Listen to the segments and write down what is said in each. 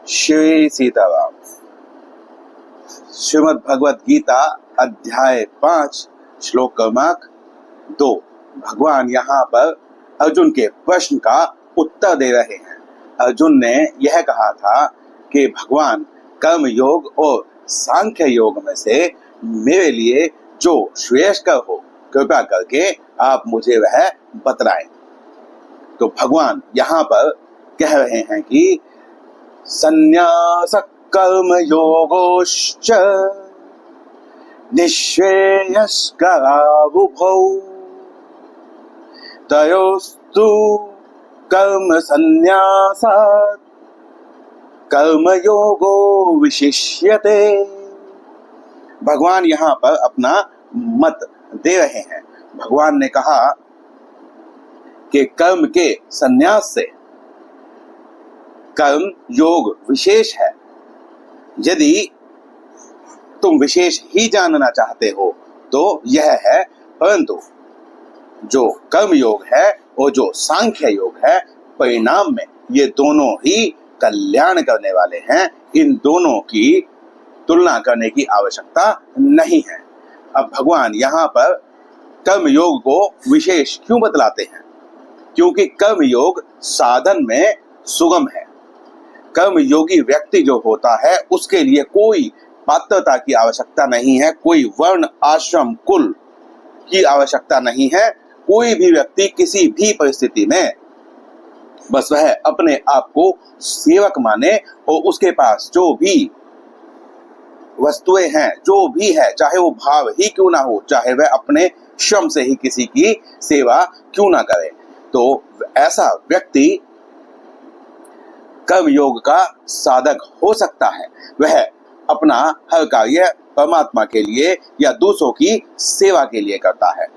श्री सीताराम। श्रीमद् भगवत गीता अध्याय 5 श्लोक क्रमांक 2। भगवान यहाँ पर अर्जुन के प्रश्न का उत्तर दे रहे हैं। अर्जुन ने यह कहा था कि भगवान कर्म योग और सांख्य योग में से मेरे लिए जो श्रेयस्कर हो कृपा करके आप मुझे वह बतलाएं। तो भगवान यहाँ पर कह रहे हैं कि संन्यास कर्म योगोश्च निःश्रेयस्करावुभौ तयोस्तु कर्म संन्यासात् कर्म योगो विशिष्यते। भगवान यहाँ पर अपना मत दे रहे हैं। भगवान ने कहा कि कर्म के संन्यास से कर्म योग विशेष है। यदि तुम विशेष ही जानना चाहते हो तो यह है, परंतु जो कर्म योग है और जो सांख्य योग है परिणाम में ये दोनों ही कल्याण करने वाले हैं। इन दोनों की तुलना करने की आवश्यकता नहीं है। अब भगवान यहाँ पर कर्म योग को विशेष क्यों बतलाते हैं? क्योंकि कर्म योग साधन में सुगम है। कर्म योगी व्यक्ति जो होता है उसके लिए कोई पात्रता की आवश्यकता नहीं है, कोई वर्ण आश्रम कुल की आवश्यकता नहीं है। कोई भी व्यक्ति किसी भी परिस्थिति में बस वह अपने आप को सेवक माने और उसके पास जो भी वस्तुएं हैं, जो भी है, चाहे वो भाव ही क्यों ना हो, चाहे वह अपने श्रम से ही किसी की सेवा क्यों ना करे, तो ऐसा व्यक्ति कर्म योग का साधक हो सकता है। वह अपना हर कार्य परमात्मा के लिए या दूसरों की सेवा के लिए करता है।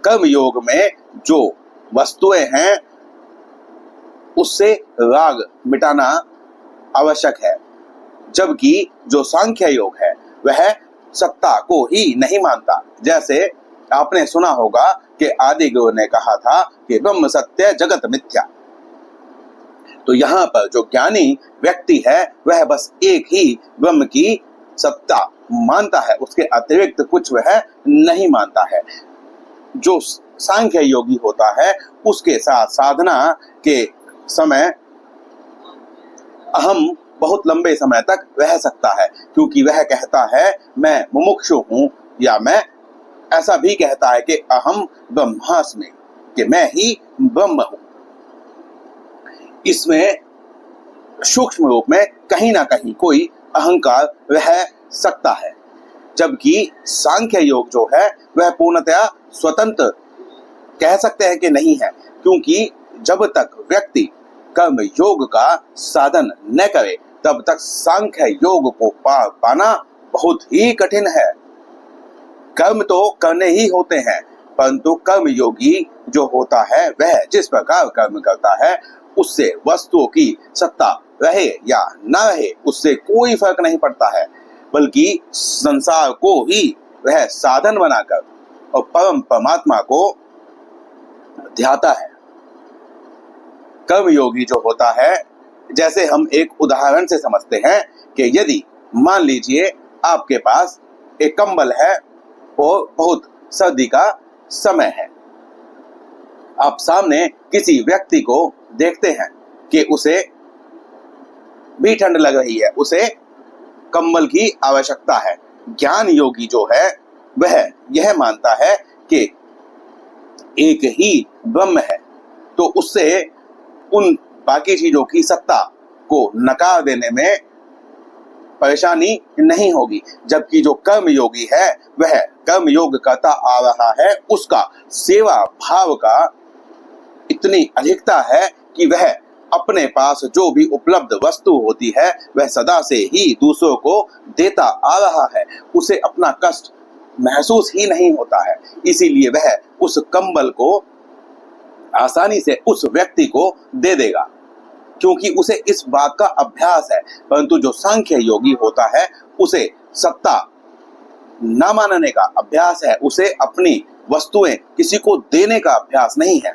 कर्म योग में जो वस्तुएं हैं उससे राग मिटाना आवश्यक है, जबकि जो सांख्य योग है वह सत्ता को ही नहीं मानता। जैसे आपने सुना होगा कि आदि गुरु ने कहा था कि ब्रह्म सत्य जगत मिथ्या। तो यहाँ पर जो ज्ञानी व्यक्ति है वह बस एक ही ब्रह्म की सत्ता मानता है, उसके अतिरिक्त कुछ वह नहीं मानता है। जो सांख्य योगी होता है उसके साथ साधना के समय अहम बहुत लंबे समय तक रह सकता है, क्योंकि वह कहता है मैं मुमुक्षु हूँ, या मैं ऐसा भी कहता है कि अहम ब्रह्मास्मि, कि मैं ही ब्रह्म हूँ। इसमें सूक्ष्म रूप में कहीं ना कहीं कोई अहंकार रह सकता है, जबकि सांख्य योग जो है वह पूर्णतया स्वतंत्र कह सकते हैं कि नहीं है, क्योंकि जब तक व्यक्ति कर्म योग का साधन न करे तब तक सांख्य योग को पाना बहुत ही कठिन है। कर्म तो करने ही होते हैं, परंतु कर्म योगी जो होता है वह जिस प्रकार कर्म करता है उससे वस्तुओं की सत्ता रहे या न रहे उससे कोई फर्क नहीं पड़ता है, बल्कि संसार को ही वह साधन बनाकर और परम परमात्मा को ध्याता है। कर्म योगी जो होता है, जैसे हम एक उदाहरण से समझते हैं कि यदि मान लीजिए आपके पास एक कंबल है और बहुत सर्दी का समय है, आप सामने किसी व्यक्ति को देखते हैं कि उसे भी ठंड लग रही है, उसे कंबल की आवश्यकता है। ज्ञान योगी जो है वह यह मानता है कि एक ही ब्रह्म है, तो उससे उन बाकी चीजों की सत्ता को नकार देने में परेशानी नहीं होगी। जबकि जो कर्म योगी है वह कर्म योग करता आ रहा है, उसका सेवा भाव का इतनी अधिकता है कि वह अपने पास जो भी उपलब्ध वस्तु होती है वह सदा से ही दूसरों को देता आ रहा है। उसे अपना कष्ट महसूस ही नहीं होता है, इसीलिए वह उस कंबल को आसानी से उस व्यक्ति को दे देगा, क्योंकि उसे इस बात का अभ्यास है। परंतु जो सांख्य योगी होता है उसे सत्ता न मानने का अभ्यास है, उसे अपनी वस्तुएं किसी को देने का अभ्यास नहीं है।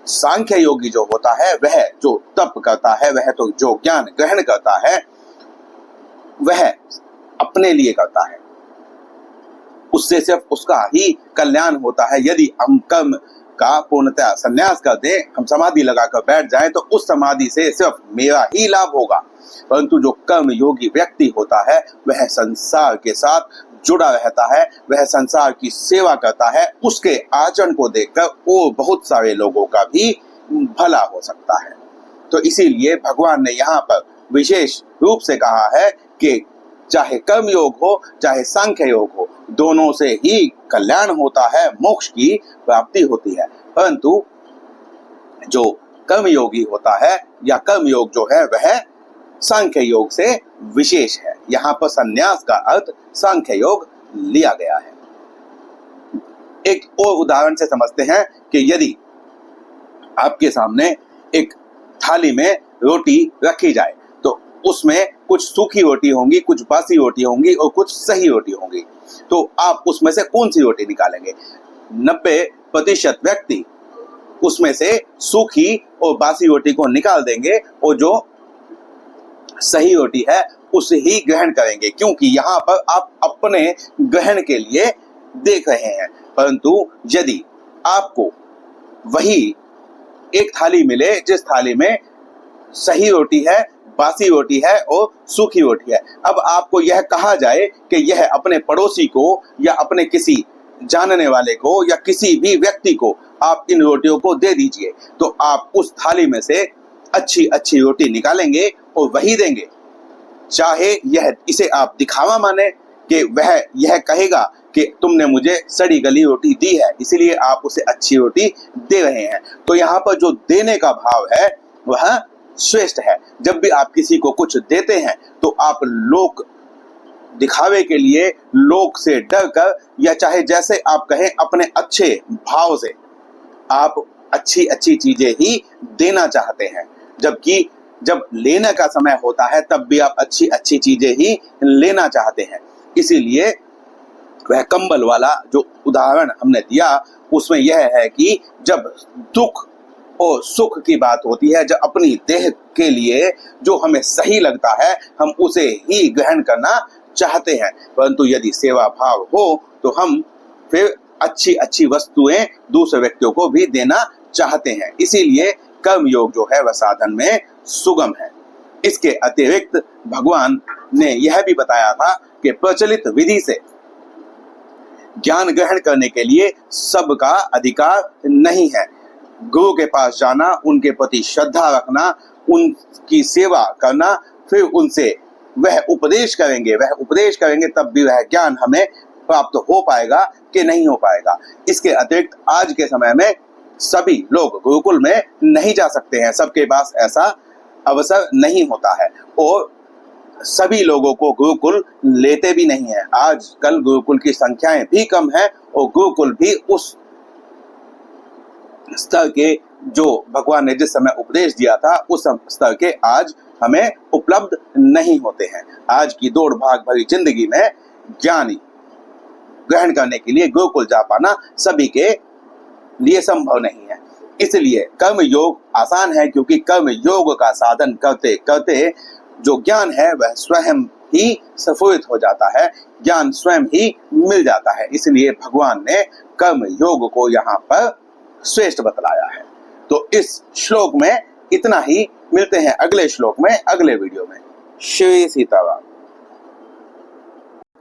सांख्य योगी जो होता है वह जो तप तप करता है, वह तो जो ज्ञान ग्रहण करता है वह अपने लिए करता है, उससे सिर्फ उसका ही कल्याण होता है। यदि हम कर्म का पूर्णतः संन्यास कर दें, हम समाधि लगाकर बैठ जाएं, तो उस समाधि से सिर्फ मेरा ही लाभ होगा। परंतु जो कर्म योगी व्यक्ति होता है वह संसार के साथ जुड़ा रहता है, वह संसार की सेवा करता है, उसके आचरण को देखकर वो बहुत सारे लोगों का भी भला हो सकता है। तो इसीलिए भगवान ने यहाँ पर विशेष रूप से कहा है कि चाहे कर्म योग हो चाहे सांख्य योग हो, दोनों से ही कल्याण होता है, मोक्ष की प्राप्ति होती है। परंतु जो कर्म योगी होता है या कर्म योग जो है वह सांख्य योग से विशेष है। यहाँ पर संन्यास का अर्थ सांख्य योग लिया गया है। एक और उदाहरण से समझते हैं कि यदि आपके सामने एक थाली में रोटी रखी जाए तो उसमें कुछ सूखी रोटी होंगी, कुछ बासी रोटी होंगी और कुछ सही रोटी होंगी, तो आप उसमें से कौन सी रोटी निकालेंगे? 90% व्यक्ति उसमें से सूखी और बासी रोटी को निकाल देंगे और जो सही रोटी है उसे ही ग्रहण करेंगे, क्योंकि यहाँ पर आप अपने ग्रहण के लिए देख रहे हैं। परंतु यदि आपको वही एक थाली मिले जिस थाली में सही रोटी है, बासी रोटी है और सूखी रोटी है, अब आपको यह कहा जाए कि यह अपने पड़ोसी को या अपने किसी जानने वाले को या किसी भी व्यक्ति को आप इन रोटियों को दे दीजिए, तो आप उस थाली में से अच्छी अच्छी रोटी निकालेंगे और वही देंगे। चाहे यह इसे आप दिखावा माने कि वह यह कहेगा कि तुमने मुझे सड़ी गली रोटी दी है इसलिए आप उसे अच्छी रोटी दे रहे हैं, तो यहाँ पर जो देने का भाव है वह श्रेष्ठ है। जब भी आप किसी को कुछ देते हैं तो आप लोक दिखावे के लिए, लोक से डर कर या चाहे जैसे आप कहें अपने अच्छे भाव से आप अच्छी अच्छी चीजें ही देना चाहते हैं, जबकि जब लेने का समय होता है तब भी आप अच्छी अच्छी चीजें ही लेना चाहते हैं। इसीलिए वह कंबल वाला जो उदाहरण हमने दिया उसमें यह है कि जब दुख और सुख की बात होती है, जब अपनी देह के लिए जो हमें सही लगता है हम उसे ही ग्रहण करना चाहते हैं, परंतु यदि सेवा भाव हो तो हम फिर अच्छी अच्छी वस्तुएं दूसरे व्यक्तियों को भी देना चाहते हैं। इसीलिए कर्म योग जो है वह साधन में सुगम है। इसके अतिरिक्त भगवान ने यह भी बताया था कि प्रचलित विधि से ज्ञान ग्रहण करने के लिए सबका अधिकार नहीं है। गुरु के पास जाना, उनके प्रति श्रद्धा रखना, उनकी सेवा करना, फिर उनसे वह उपदेश करेंगे तब भी वह ज्ञान हमें प्राप्त हो पाएगा कि नहीं हो पाएगा। इसके अतिरिक्त आज के समय में सभी लोग गुरुकुल में नहीं जा सकते हैं, सबके पास ऐसा अवसर नहीं होता है और सभी लोगों को गुरुकुल लेते भी नहीं है। आजकल गुरुकुल की संख्याएं भी कम है और गुरुकुल भी उस स्तर के जो भगवान ने जिस समय उपदेश दिया था उस स्तर के आज हमें उपलब्ध नहीं होते हैं। आज की दौड़ भाग भरी जिंदगी में ज्ञान ग्रहण करने के लिए गुरुकुल जा पाना सभी के लिए संभव नहीं है। इसलिए कर्म योग आसान है, क्योंकि कर्म योग का साधन करते करते जो ज्ञान है वह स्वयं ही स्फुरित हो जाता है, ज्ञान स्वयं ही मिल जाता है। इसलिए भगवान ने कर्म योग को यहाँ पर श्रेष्ठ बतलाया है। तो इस श्लोक में इतना ही, मिलते हैं अगले श्लोक में अगले वीडियो में। श्री सीताराम।